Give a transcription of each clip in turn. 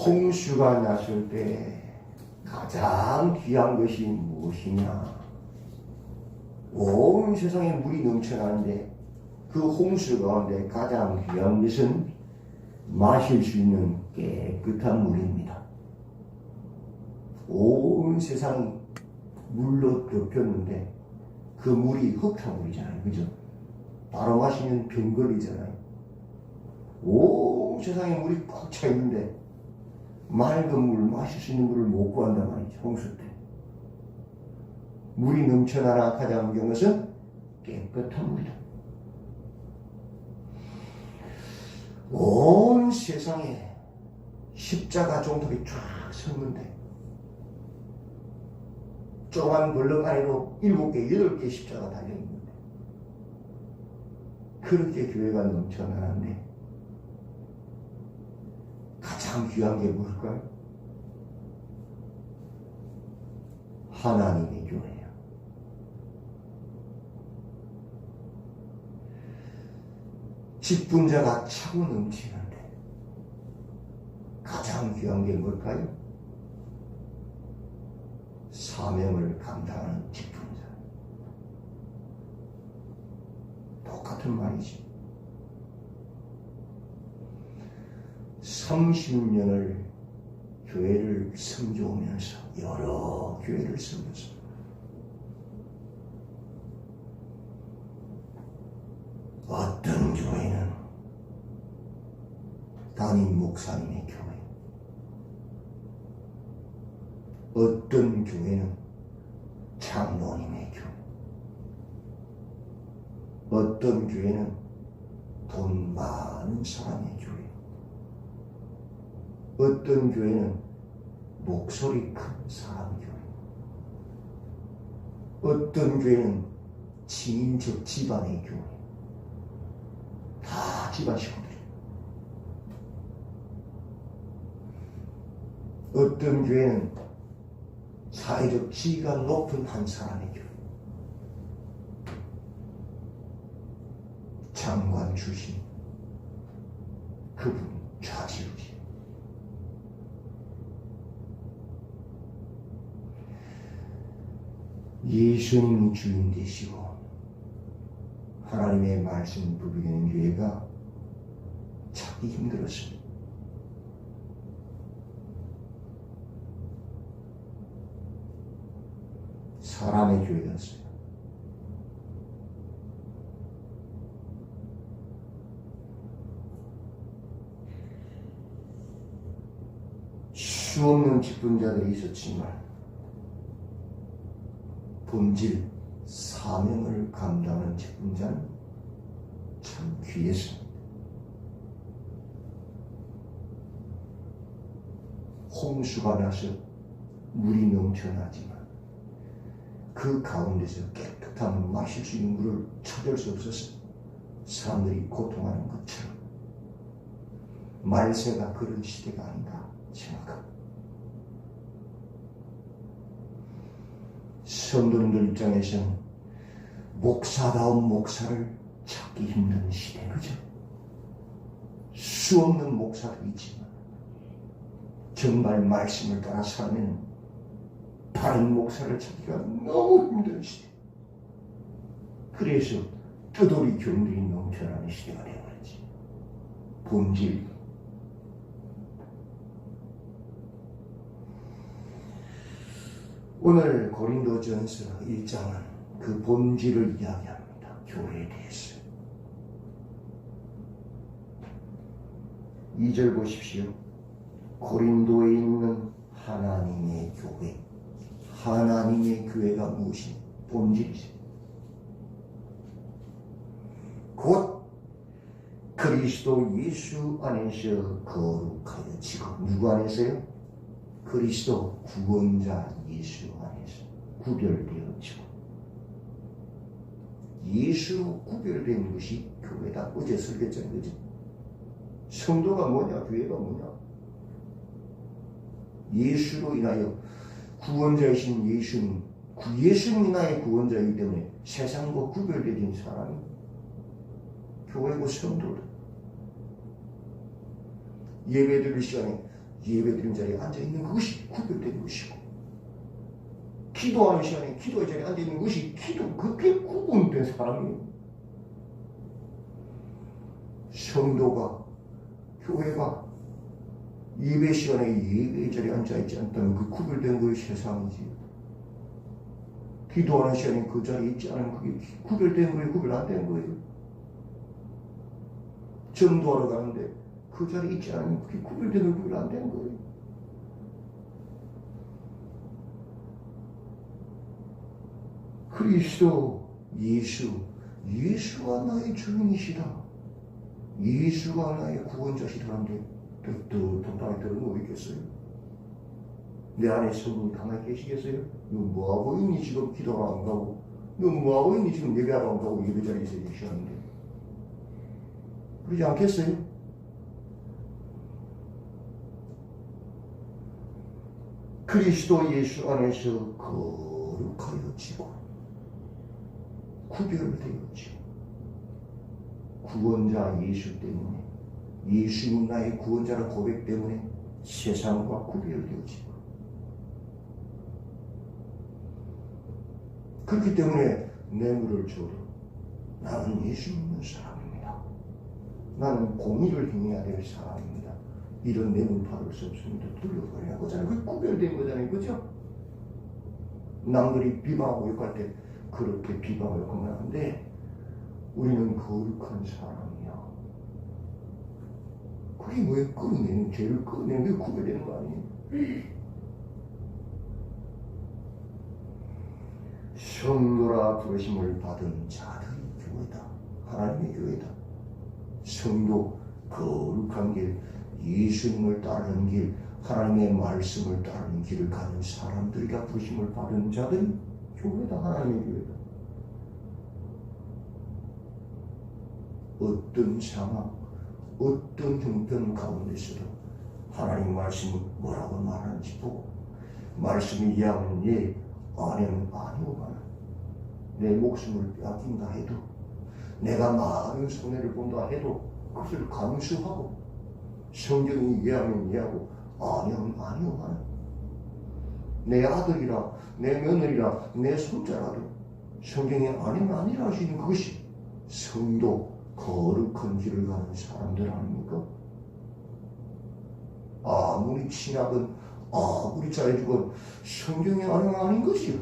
홍수가 났을 때 가장 귀한 것이 무엇이냐? 온 세상에 물이 넘쳐나는데 그 홍수 가운데 가장 귀한 것은 마실 수 있는 깨끗한 물입니다. 온 세상이 물로 덮였는데 그 물이 흙탕물이잖아요. 그죠? 바로 마시면 병 걸리잖아요. 온 세상에 물이 꽉 차 있는데 맑은 물, 마실 수 있는 물을 못 구한단 말이죠. 홍수 때. 물이 넘쳐나라 가장 중요한 것은 깨끗한 물이다. 온 세상에 십자가 종탑이 쫙 섰는데 조그만 벌럭 안에도 7개, 8개 십자가 달려있는데 그렇게 교회가 넘쳐나는데 가장 귀한 게 뭘까요? 하나님의 교회예요. 직분자가 차고 넘치는데 가장 귀한 게 뭘까요? 사명을 감당하는 직분자. 똑같은 말이지. 30년을 교회를 섬겨오면서 여러 교회를 섬겼어. 어떤 교회는 담임 목사님의 교회, 어떤 교회는 장로님의 교회, 어떤 교회는 돈 많은 사람의 교회, 어떤 교회는 목소리 큰 사람 교회, 어떤 교회는 친인척 집안의 교회, 다 집안 식구들이에요. 어떤 교회는 사회적 지위가 높은 한 사람의 교회, 장관 출신, 그분 좌지우지. 예수님이 주인 되시고 하나님의 말씀 부비는 교회가 찾기 힘들었습니다. 사람의 교회였어요. 수없는 직분자들이 있었지만 본질, 사명을 감당하는 직분자는 참 귀했습니다. 홍수가 나서 물이 넘쳐나지만 그 가운데서 깨끗한 마실 수 있는 물을 찾을 수 없어서 사람들이 고통하는 것처럼 말세가 그런 시대가 아닌가 생각합니다. 성도님들 입장에서는 목사다운 목사를 찾기 힘든 시대, 그죠? 수없는 목사도 있지만 정말 말씀을 따라 살면 바른 목사를 찾기가 너무 힘든 시대. 그래서 뜨돌이 교인들이 넘쳐나는 시대가 되어버렸지. 본질. 오늘 고린도전서 1장은 그 본질을 이야기합니다. 교회에 대해서. 2절 보십시오. 고린도에 있는 하나님의 교회. 하나님의 교회가 무엇이? 본질이죠. 곧 그리스도 예수 안에서 거룩하여 지금 누구 안에서요? 그리스도 구원자 예수 안에서 구별되어지고 예수로 구별된 것이 교회다. 어제 설교했잖아요. 그죠? 성도가 뭐냐? 교회가 뭐냐? 예수로 인하여 구원자이신 예수님, 예수님 인하여 구원자이기 때문에 세상과 구별되진 사람이 교회고 성도다. 예배 드릴 시간에 예배드리는 자리에 앉아있는 그것이 구별된 것이고, 기도하는 시간에 기도의 자리에 앉아있는 것이 그게 구분된 사람이에요. 성도가, 교회가 예배 시간에 예배의 자리에 앉아있지 않다면 그 구별된 것이 세상이지. 기도하는 시간에 그 자리에 있지 않으면 그게 구별된 거예요, 구별 안 된 거예요. 전도하러 가는데 그 자리에 있지 않으면 그게 구별된 거예요, 구별 안 된 거예요. 그리스도, 예수가 나의 주인이시다. 예수가 나의 구원자시다는데 당당히 들은 거 있겠어요? 내 안에 성령이 가만히 계시겠어요? 너 뭐하고 있니? 지금 기도하러 안 가고, 너 뭐하고 있니? 지금 예배하러 안 가고 예배 자리에서 계시는데 그러지 않겠어요? 그리스도 예수 안에서 거룩하여지고 구별되어지고, 구원자 예수 때문에, 예수님 나의 구원자라 고백 때문에 세상과 구별되어지고, 그렇기 때문에 뇌물을 줘도 나는 예수 믿는 사람입니다. 나는 공의를 행해야 될 사람입니다. 이런 뇌물 받을 수 없습니다. 돌려버리는 거잖아요. 그게 구별된 거잖아요. 그죠? 남들이 비방하고 욕할 때 그렇게 비방을 욕하면 안 돼. 우리는 거룩한 사람이야. 그게 뭐예요? 끌어내는, 죄를 끌어내는 게 구별되는 거 아니에요? 성도라 부르심을 받은 자들이 교회다. 하나님의 교회다. 성도, 거룩한 길, 예수님을 따르는 길, 하나님의 말씀을 따르는 길을 가는 사람들이가 부르심을 받은 자들이 교회다. 하나님의 교회다. 어떤 상황, 어떤 형편 가운데서도 하나님 말씀은 뭐라고 말하는지 보고, 말씀이 이하면 예, 아니면 아니오 하는, 내 목숨을 빼앗긴다 해도, 내가 많은 손해를 본다 해도 그것을 감수하고, 성경이 이해하면 이해하고 아니면 아니오 하는, 내 아들이라, 내 며느리라, 내 손자라도 성경이 아니면 아니라 할 수 있는 그것이 성도, 거룩한 길을 가는 사람들 아닙니까? 아무리 친하건 아무리 잘해주건 성경이 아니면 아닌 것이요.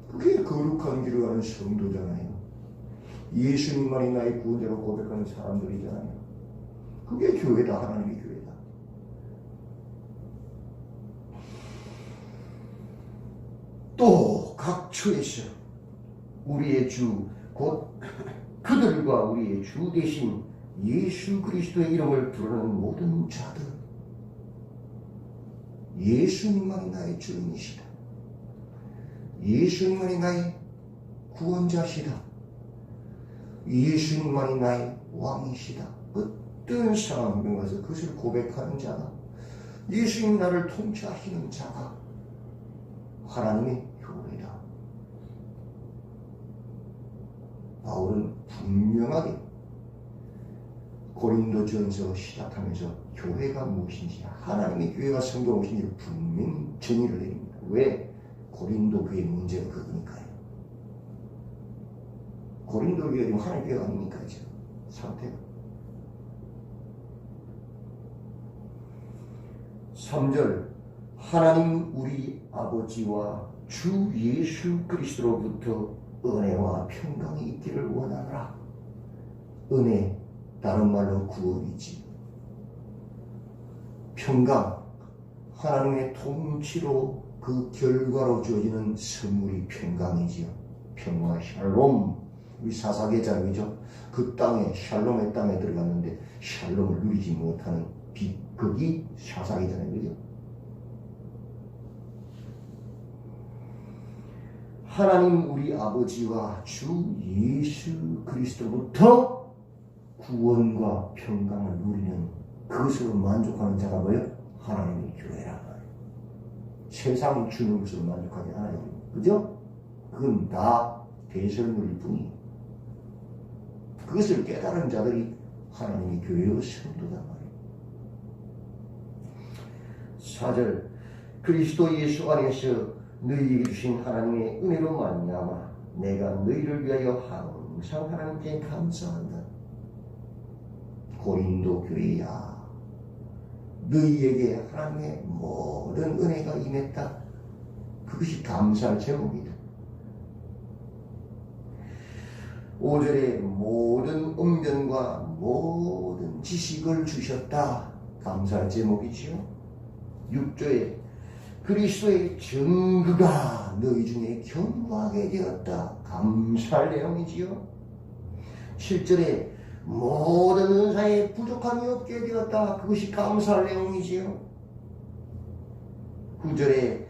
그게 거룩한 길을 가는 성도잖아요. 예수님만이 나의 구원자로 고백하는 사람들이잖아요. 그게 교회다. 하나님의 교회다. 또 각처에서 우리의 주 곧 그들과 우리의 주 대신 예수 그리스도의 이름을 부르는 모든 자들, 예수님만이 나의 주인이시다. 예수님만이 나의 구원자시다. 예수님만이 나의 왕이시다. 어떤 상황에 가서 그것을 고백하는 자가, 예수님 나를 통치하시는 자가 하나님의 교회다. 바울은 분명하게 고린도전서 시작하면서 교회가 무엇인지, 하나님의 교회가 성도가 무엇인지 분명히 정의를 내립니다. 왜? 고린도 교회의 문제가 그거니까요. 고린도 교회가 지금 하나님의 교회가 아닙니까? 지금 상태가. 3절, 하나님 우리 아버지와 주 예수 그리스도로부터 은혜와 평강이 있기를 원하노라. 은혜, 다른 말로 구원이지. 평강, 하나님의 통치로 그 결과로 주어지는 선물이 평강이지요. 평화, 샬롬. 우리 사사계자이죠. 그 땅에, 샬롬의 땅에 들어갔는데 샬롬을 누리지 못하는 비극이 사사계잖아요. 그죠? 하나님 우리 아버지와 주 예수 그리스도부터 구원과 평강을 누리는, 그것으로 만족하는 자가 뭐예요? 하나님의 교회란 말이에요. 세상이 주는 것으로 만족하지 않아요. 그죠? 그건 다 배설물일 뿐이에요. 그것을 깨달은 자들이 하나님의 교회의 성도단 말이에요. 14절 그리스도 예수 안에서 너희에게 주신 하나님의 은혜로 말미암아 내가 너희를 위하여 항상 하나님께 감사한다. 고린도 교회야, 너희에게 하나님의 모든 은혜가 임했다. 그것이 감사할 제목이다. 5절에 모든 은변과 모든 지식을 주셨다. 감사할 제목이지요. 6절에 그리스도의 증거가 너희 중에 견고하게 되었다. 감사할 내용이지요. 7절에 모든 은사에 부족함이 없게 되었다. 그것이 감사할 내용이지요. 9절에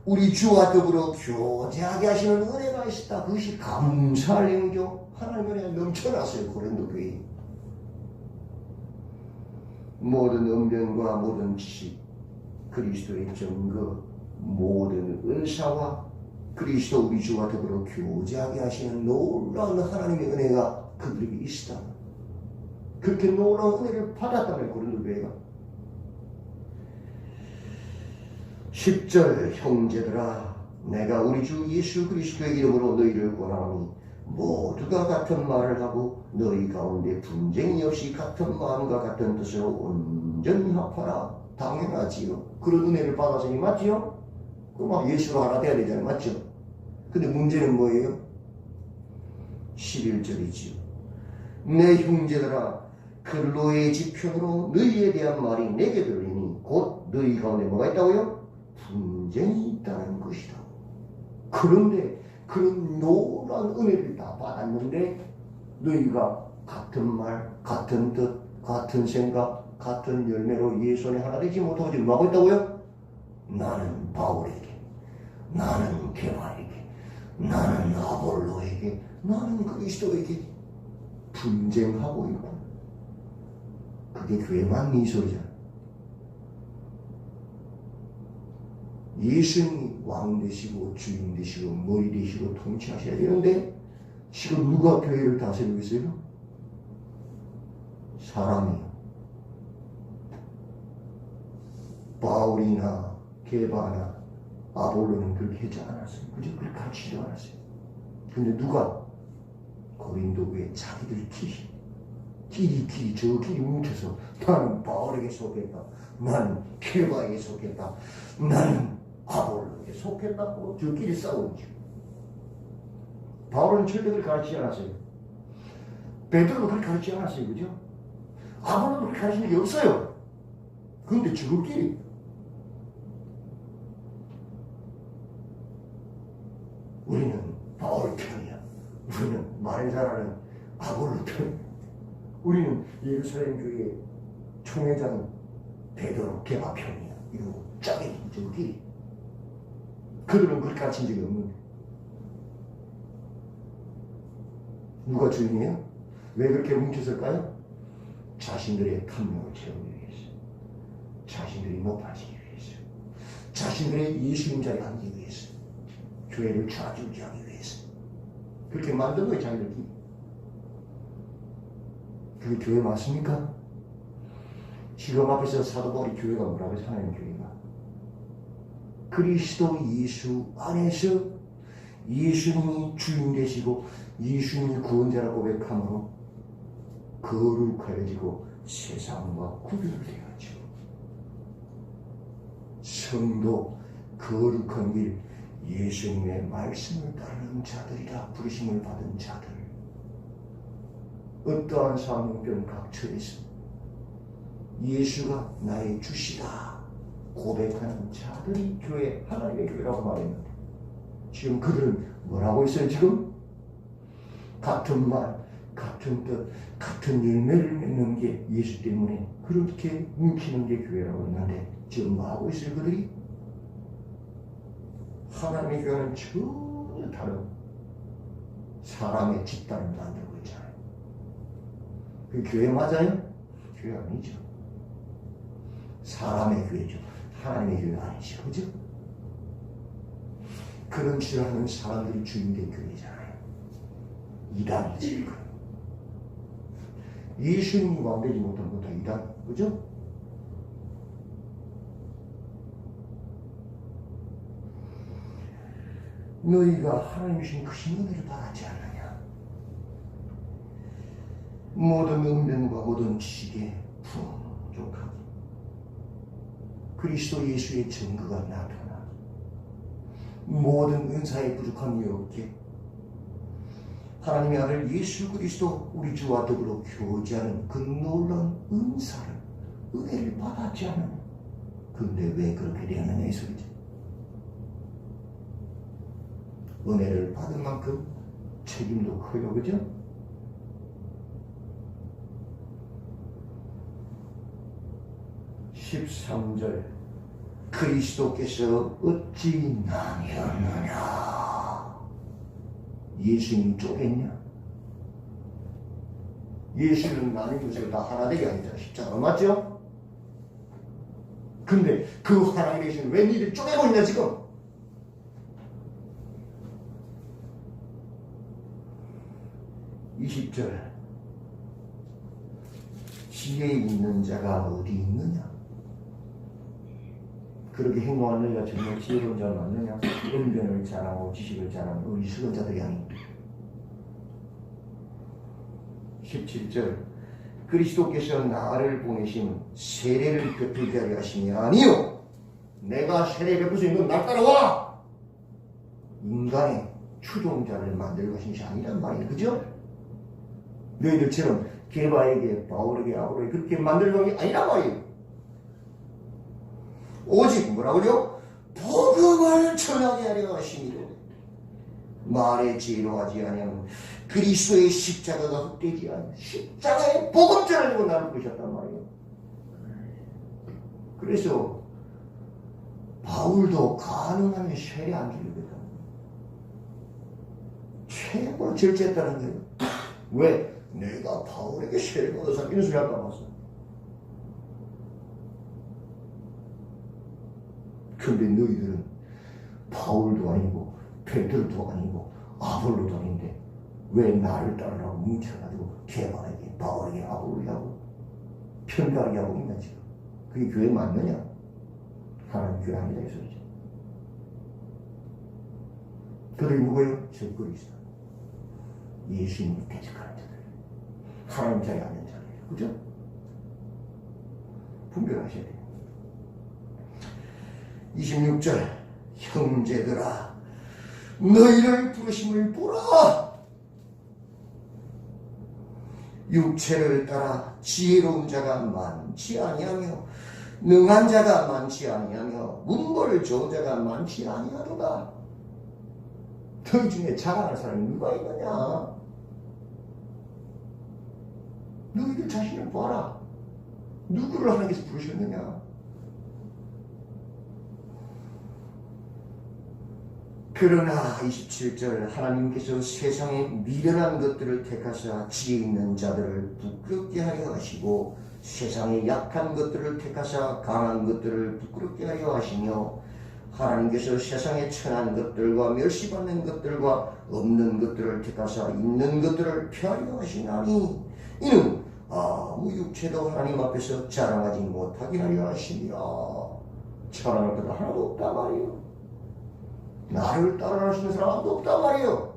우리 주와 더불어 교제하게 하시는 은혜가 있었다. 그것이 감사할 내용이죠. 하나님의 은혜가 넘쳐났어요. 고린도 교회. 모든 은변과 모든 지식, 그리스도의 증거, 모든 은사와 그리스도 우리 주와 더불어 교제하게 하시는 놀라운 하나님의 은혜가 그들에게 있었다. 그렇게 놀라운 은혜를 받았다면 고린도 교회가 10절 형제들아 내가 우리 주 예수 그리스도의 이름으로 너희를 권하노니 모두가 같은 말을 하고 너희 가운데 분쟁이 없이 같은 마음과 같은 뜻으로 온전히 합하라. 당연하지요. 그런 은혜를 받았으니 맞지요? 그럼 예수로 하나 돼야 되잖아요. 맞죠? 근데 문제는 뭐예요? 11절이지요. 내 형제들아 근로의 지편으로 너희에 대한 말이 내게 들리니 곧 너희 가운데 뭐가 있다고요? 분쟁이 있다는 것이다. 그런데 그런 놀라운 은혜를 다 받았는데 너희가 같은 말, 같은 뜻, 같은 생각, 같은 열매로 예수의 하나 되지 못하고 지금 뭐하고 있다고요? 나는 바울에게, 나는 게바에게, 나는 아볼로에게, 나는 그리스도에게 분쟁하고 있고 그게 교회만 미소리잖아. 예수님이 왕 되시고 주인 되시고 머리 되시고 통치하셔야 되는데 지금 누가 교회를 다스리고 있어요? 사람이요. 바울이나 게바나 아볼로는 그렇게 하지 않았어요. 그저 그렇게 가르치지 않았어요. 근데 누가? 고린도 교회 자기들끼리 저끼리 뭉쳐서 나는 바울에게 속했다. 나는 게바에게 속했다. 나는 아볼로에게 속했다고 저끼리 싸우죠. 바울은 절대 그렇게 가르치지 않았어요. 베드로도 그렇게 가르치지 않았어요. 그죠? 아볼로도 그렇게 가르치는 게 없어요. 그런데 저끼리 우리는 바울 편이야. 우리는 말을 잘하는 아볼로 편이야. 우리는 예루살렘 교회 총회장 베드로 게바 편이야. 이러고 짜게 저끼리. 그들은 그렇게 가르친 적이 없는데 누가 주인이에요? 왜 그렇게 뭉쳤을까요? 자신들의 탐욕을 채우기 위해서, 자신들이 높아지기 위해서, 자신들의 예수님 자리에 앉기 위해서, 교회를 좌지우지하기 위해서 그렇게 만든 거예요. 자기들끼리. 그게 교회 맞습니까? 지금 앞에서 사도 바울이 교회가 뭐라고 해서 하나님 교회가 그리스도 예수 안에서 예수님이 주인 되시고 예수님이 구원자라고 고백함으로 거룩하여지고 세상과 구별되어지고 성도 거룩한 길 예수님의 말씀을 따르는 자들이라 부르심을 받은 자들 어떠한 상황이든 각처에서 예수가 나의 주시다 고백하는 자들이 교회, 하나님의 교회라고 말했는데 지금 그들은 뭐라고 있어요? 지금 같은 말, 같은 뜻, 같은 열매를 맺는 게 예수 때문에 그렇게 뭉치는 게 교회라고 했는데 지금 뭐하고 있어요? 그들이 하나님의 교회는 전혀 다른 사람의 집단을 만들고 있잖아요. 그 교회 맞아요? 교회 아니죠. 사람의 교회죠. 하나님의 교회 아니죠. 그죠? 그런 짓을 하는 사람들이 주인된 교회잖아요. 이단이지. 예수님이 왕되지 못한 건 다 이단. 그죠? 너희가 하나님 주신 크신 은혜를 받았지 않느냐? 모든 은면과 모든 지식에 풍족하게 그리스도 예수의 증거가 나타나 모든 은사에 부족함이 없게 하나님의 아들 예수 그리스도 우리 주와 더불어 교제하는 그 놀라운 은사를 은혜를 받았지 않느냐? 근데 왜 그렇게 되었느냐 이 소리죠. 은혜를 받은 만큼 책임도 커요, 그죠? (13절) 그리스도께서 어찌 나뉘었느냐? 예수님 쪼갰냐? 예수는 나뉘는 것을 다 하나 되게 아니잖아. 십자가 맞죠? 근데 그 하나님 계시는 왜 니들 쪼개고 있냐 지금? (20절) 지혜 있는 자가 어디 있느냐? 그렇게 행동하는 너희가 정말 지혜로운 자가 맞느냐? 은변을 자랑하고 지식을 자랑하고 어리석은 자들이 아닙니다. (17절) 그리스도께서 나를 보내심 세례를 베풀게 하려 하심이 아니요 내가 세례 베풀 수 있는 날 따라와! 인간의 추종자를 만들고 하신 것이 아니란 말이에요. 그죠? 너희들처럼 게바에게 바울에게 아볼로에게 그렇게 만들고 한 게 아니란 말이에요. 오직 뭐라고요? 복음을 전하게 하려 하심이로 말의 지혜로 하지 아니하면 그리스도의 십자가가 헛되지 않은 십자가의 복음자를 두고 나를 부르셨단 말이에요. 그래서 바울도 가능하면 세례 안 주거든. 최고로 절제했다는 거예요. 왜? 내가 바울에게 세례 받아서 이런 소리 할까 봤어. 근데 너희들은 바울도 아니고 베드로도 아니고 아볼로도 아닌데 왜 나를 따르라고 뭉쳐가지고 게바에게 바울에게 아볼로에게 하고 편가하게 하고 있나 지금. 그게 교회 맞느냐? 하나님 교회 아니다 이 소리죠. 그들이 누구예요? 저 그리스도 예수님을 대적하는 자들, 하나님 자리 앉는 자들이에요. 그죠? 분별하셔야 돼요. 26절 형제들아 너희를 부르심을 보라. 육체를 따라 지혜로운 자가 많지 아니하며 능한 자가 많지 아니하며 문벌 좋은 자가 많지 아니하도다. 너희 중에 자랑할 사람이 누가 있느냐? 너희들 자신을 봐라. 누구를 하나님께서 부르셨느냐? 그러나 27절 하나님께서 세상의 미련한 것들을 택하사 지혜 있는 자들을 부끄럽게 하려 하시고 세상의 약한 것들을 택하사 강한 것들을 부끄럽게 하려 하시며 하나님께서 세상의 천한 것들과 멸시받는 것들과 없는 것들을 택하사 있는 것들을 폐하려 하시나니 이는 아무 육체도 하나님 앞에서 자랑하지 못하게 하려 하심이라. 자랑할 것 하나도 없단 말이에요. 나를 따라하시는 사람 아무도 없단 말이에요.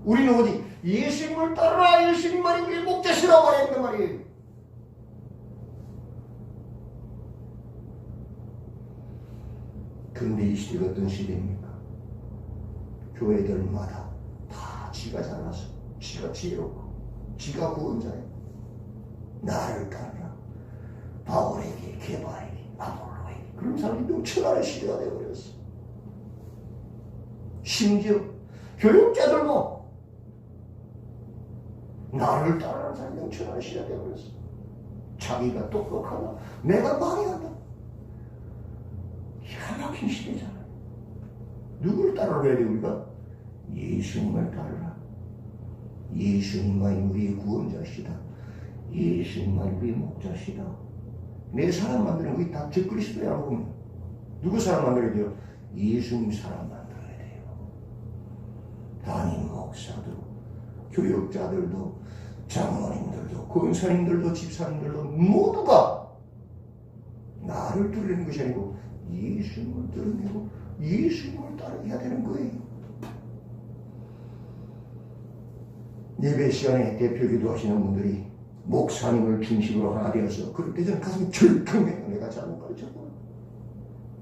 우리는 어디 예수님을 따르라 예수님만이 우리의 목자시라고 말했단 말이에요. 그런데 이 시대가 어떤 시대입니까? 교회들마다 다 지가 잘나서 지가 지혜롭고 지가 구원자예요. 나를 따르라. 바울에게 게바에게 아볼로에게 그런 사람이 넘쳐나는 시대가 되어버렸어. 심지어 교육자들도 나를 따르는 사람이 넘쳐나는 시대가 되어버렸어. 자기가 똑똑하다. 내가 망해간다. 기가 막힌 시대잖아요. 누구를 따라야 돼 우리가? 예수님을 따르라. 예수님만이 우리의 구원자시다. 예수님만이 우리의 목자시다. 내 사람 만드는 거기 다 적그리스도야 하고 누구 사람 만들어야 돼요? 예수님 사람 만들어야 돼요. 담임 목사도 교육자들도 장로님들도 권사님들도 집사님들도 모두가 나를 뚫는 것이 아니고 예수님을 뚫어내고 예수님을 따라야 되는 거예요. 예배 시간에 대표 기도하시는 분들이 목사님을 중심으로 하나 되어서 그럴 때 저는 가슴이 절통해요. 내가 잘못 가르쳤구나.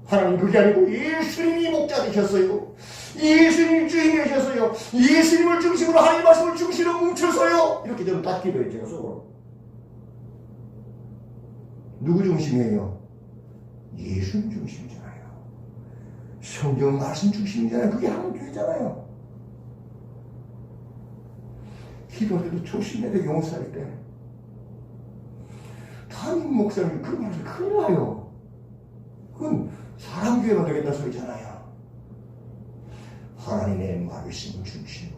하나님 그게 아니고 예수님이 목자 되셨어요. 예수님이 주인 되셨어요. 예수님을 중심으로 하나님 말씀을 중심으로 뭉쳐서요. 이렇게 저는 딱 기도해요. 제가 속으로. 누구 중심이에요? 예수님 중심이잖아요. 성경 말씀 중심이잖아요. 그게 하나님교회잖아요. 기도할 때도 조심해야 돼. 용서할 때. 담임 목사님 그런 말을 큰일 나요. 그건 사람 교회만 되겠다 소리잖아요. 하나님의 말씀을 중심으로,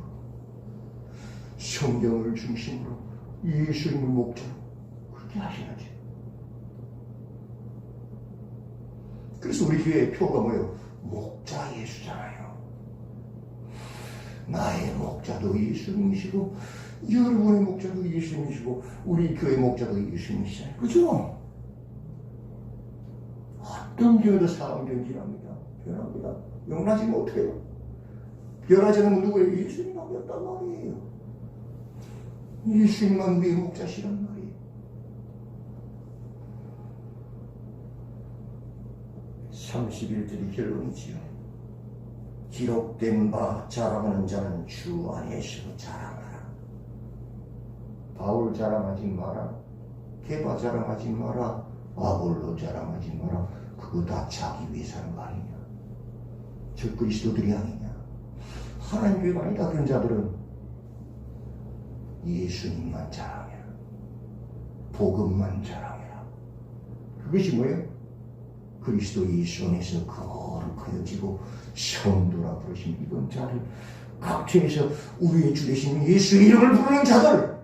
성경을 중심으로, 예수님을 목자로 그렇게 하셔야지. 그래서 우리 교회의 표가 뭐예요? 목자 예수잖아요. 나의 목자도 예수님이시고 여러분의 목자도 예수님이시고 우리 교회 목자도 예수님이시잖아요. 그죠? 어떤 교회도 사람 변질합니다. 변합니다. 용납하지 못해요. 변하지 않으면 누구예요? 예수님만 변단 말이에요. 예수님만 우리의 목자시란 말이에요. 31절이 결론이지요. 기록된 바 자랑하는 자는 주 안에서 자랑하라. 바울 자랑하지 마라. 게바 자랑하지 마라. 아볼로 자랑하지 마라. 그거 다 자기 위해 사는 거 아니냐. 저 그리스도들이 아니냐. 하나님 교회가 아니다. 그런 자들은 예수님만 자랑해라. 복음만 자랑해라. 그것이 뭐예요? 그리스도 예수 안에서 거룩하여지고 성도라 부르신 이번 자들, 각처에서 우리의 주 되신 예수의 이름을 부르는 자들,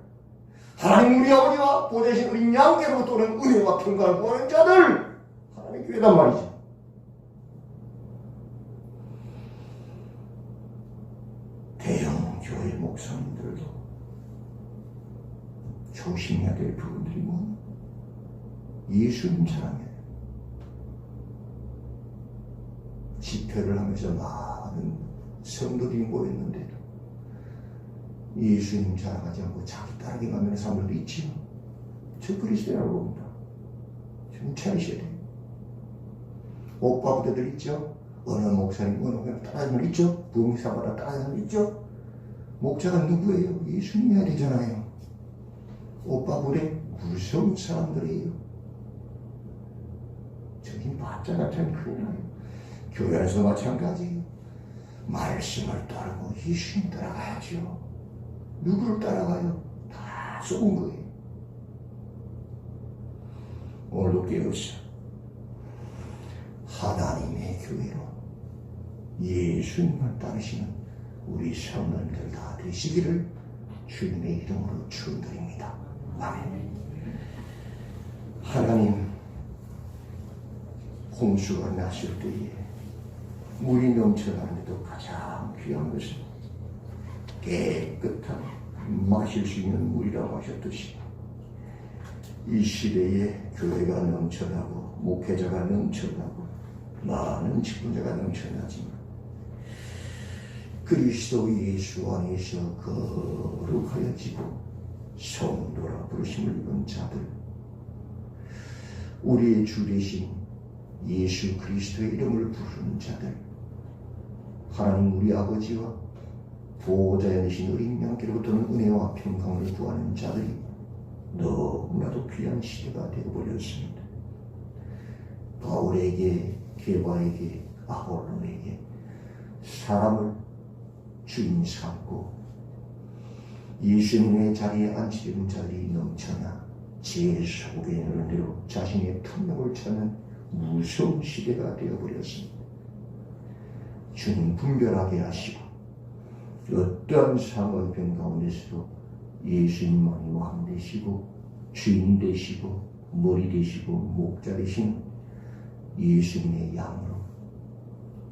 하나님 우리 아버지와 보좌신 우리 양께로부터 오는 은혜와 평강을 구하는 자들, 하나님의 교회단 말이죠. 대형 교회 목사님들도 조심해야 될 부분들이 뭐냐? 예수님 사랑해요. 집회를 하면서 많은 성도들이 모였는데도 예수님 자랑하지 않고 자기 따르게 만드는 사람들도 있지요. 저 그리스도라고 봅니다. 좀 차리셔야 돼요. 오빠 부대들 있죠. 어느 목사님 어느 목사님 따라하는 사람 있죠. 부흥사마다 따라하는 사람 있죠. 목자가 누구예요? 예수님이어야 되잖아요. 오빠 부대 무서운 사람들이에요. 저긴 바짝 같은 큰일 나요. 교회에서 마찬가지예요. 말씀을 따르고 예수님 따라가야죠. 누구를 따라가요? 다 쏘은 거예요. 오늘도 깨우쳐 하나님의 교회로 예수님을 따르시는 우리 성도들 다 되시기를 주님의 이름으로 축원드립니다. 아멘. 하나님, 홍수가 났을 때에 물이 넘쳐나는데도 가장 귀한 것은 깨끗한 마실 수 있는 물이라고 하셨듯이 이 시대에 교회가 넘쳐나고 목회자가 넘쳐나고 많은 직분자가 넘쳐나지만 그리스도 예수 안에서 거룩하여지고 성도라 부르심을 입은 자들, 우리의 주 되신 예수 그리스도의 이름을 부르는 자들, 하나님 우리 아버지와 보호자여 되신 어린 양께로부터는 은혜와 평강을 구하는 자들이 너무나도 귀한 시대가 되어버렸습니다. 바울에게, 게바에게, 아볼로에게 사람을 주인 삼고 예수님의 자리에 앉히려는 자들이 넘쳐나 제 속에 있는 대로 자신의 탐욕을 찾는 무서운 시대가 되어버렸습니다. 주님 분별하게 하시고 어떠한 상황변 가운데서도 예수님만이 왕 되시고 주인 되시고 머리 되시고 목자 되신 예수님의 양으로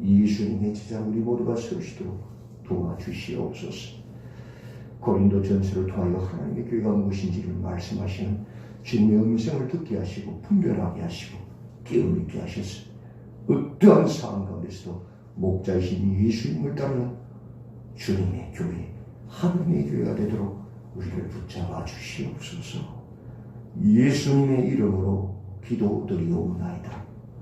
예수님의 제자 우리 모두가 서시도록 도와주시옵소서. 고린도 전서를 통하여 하나님의 교회가 무엇인지를 말씀하시는 주님의 음성을 듣게 하시고 분별하게 하시고 깨어있게 하셔서 어떠한 상황 가운데서도 목자이신 예수님을 따르는 주님의 교회, 하나님의 교회가 되도록 우리를 붙잡아 주시옵소서. 예수님의 이름으로 기도드리옵나이다.